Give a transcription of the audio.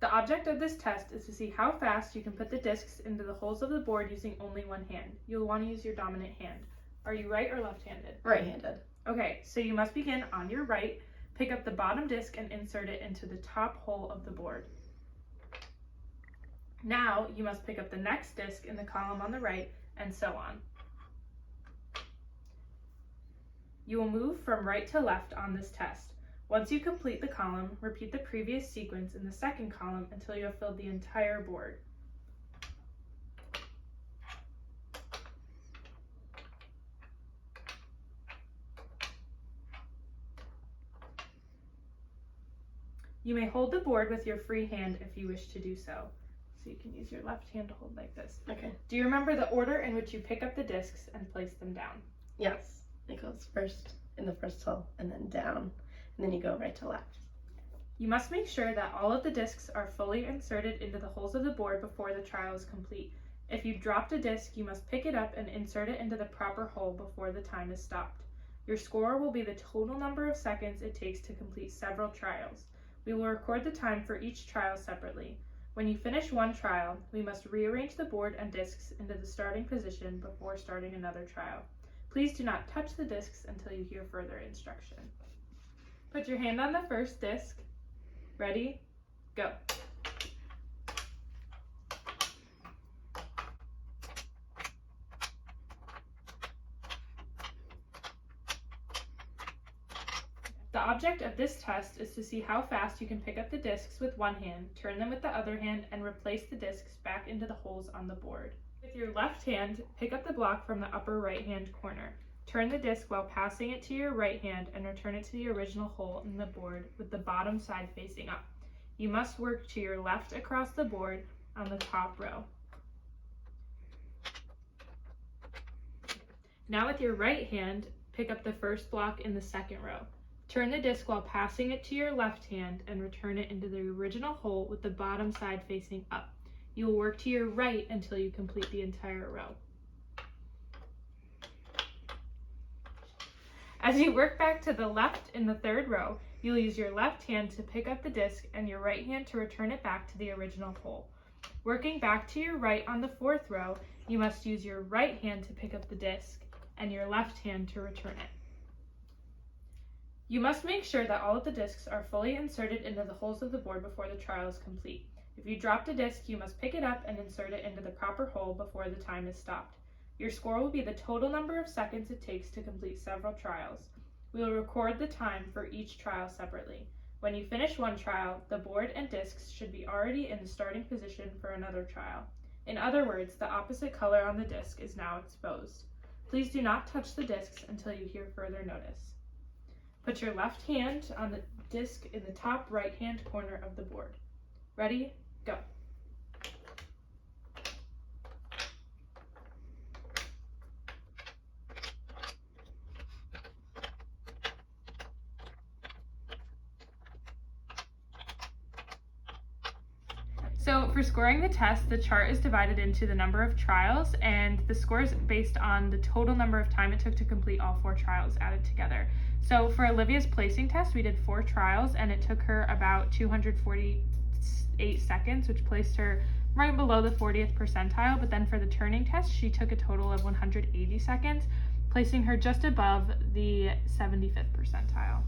The object of this test is to see how fast you can put the discs into the holes of the board using only one hand. You'll want to use your dominant hand. Are you right or left-handed? Right-handed. Okay, so you must begin on your right, pick up the bottom disc and insert it into the top hole of the board. Now, you must pick up the next disc in the column on the right, and so on. You will move from right to left on this test. Once you complete the column, repeat the previous sequence in the second column until you have filled the entire board. You may hold the board with your free hand if you wish to do so. So you can use your left hand to hold like this. Okay. Do you remember the order in which you pick up the discs and place them down? Yes. It goes first in the first hole and then down, and then you go right to left. You must make sure that all of the discs are fully inserted into the holes of the board before the trial is complete. If you dropped a disc, you must pick it up and insert it into the proper hole before the time is stopped. Your score will be the total number of seconds it takes to complete several trials. We will record the time for each trial separately. When you finish one trial, we must rearrange the board and discs into the starting position before starting another trial. Please do not touch the discs until you hear further instruction. Put your hand on the first disc. Ready? Go. The object of this test is to see how fast you can pick up the discs with one hand, turn them with the other hand, and replace the discs back into the holes on the board. With your left hand, pick up the block from the upper right-hand corner. Turn the disc while passing it to your right hand and return it to the original hole in the board with the bottom side facing up. You must work to your left across the board on the top row. Now with your right hand, pick up the first block in the second row. Turn the disc while passing it to your left hand and return it into the original hole with the bottom side facing up. You will work to your right until you complete the entire row. As you work back to the left in the third row, you'll use your left hand to pick up the disc and your right hand to return it back to the original hole. Working back to your right on the fourth row, you must use your right hand to pick up the disc and your left hand to return it. You must make sure that all of the discs are fully inserted into the holes of the board before the trial is complete. If you dropped a disc, you must pick it up and insert it into the proper hole before the time is stopped. Your score will be the total number of seconds it takes to complete several trials. We will record the time for each trial separately. When you finish one trial, the board and discs should be already in the starting position for another trial. In other words, the opposite color on the disc is now exposed. Please do not touch the discs until you hear further notice. Put your left hand on the disc in the top right-hand corner of the board. Ready? Go. So for scoring the test, the chart is divided into the number of trials, and the score is based on the total number of time it took to complete all 4 trials added together. So for Olivia's placing test, we did 4 trials, and it took her about 248 seconds, which placed her right below the 40th percentile. But then for the turning test, she took a total of 180 seconds, placing her just above the 75th percentile.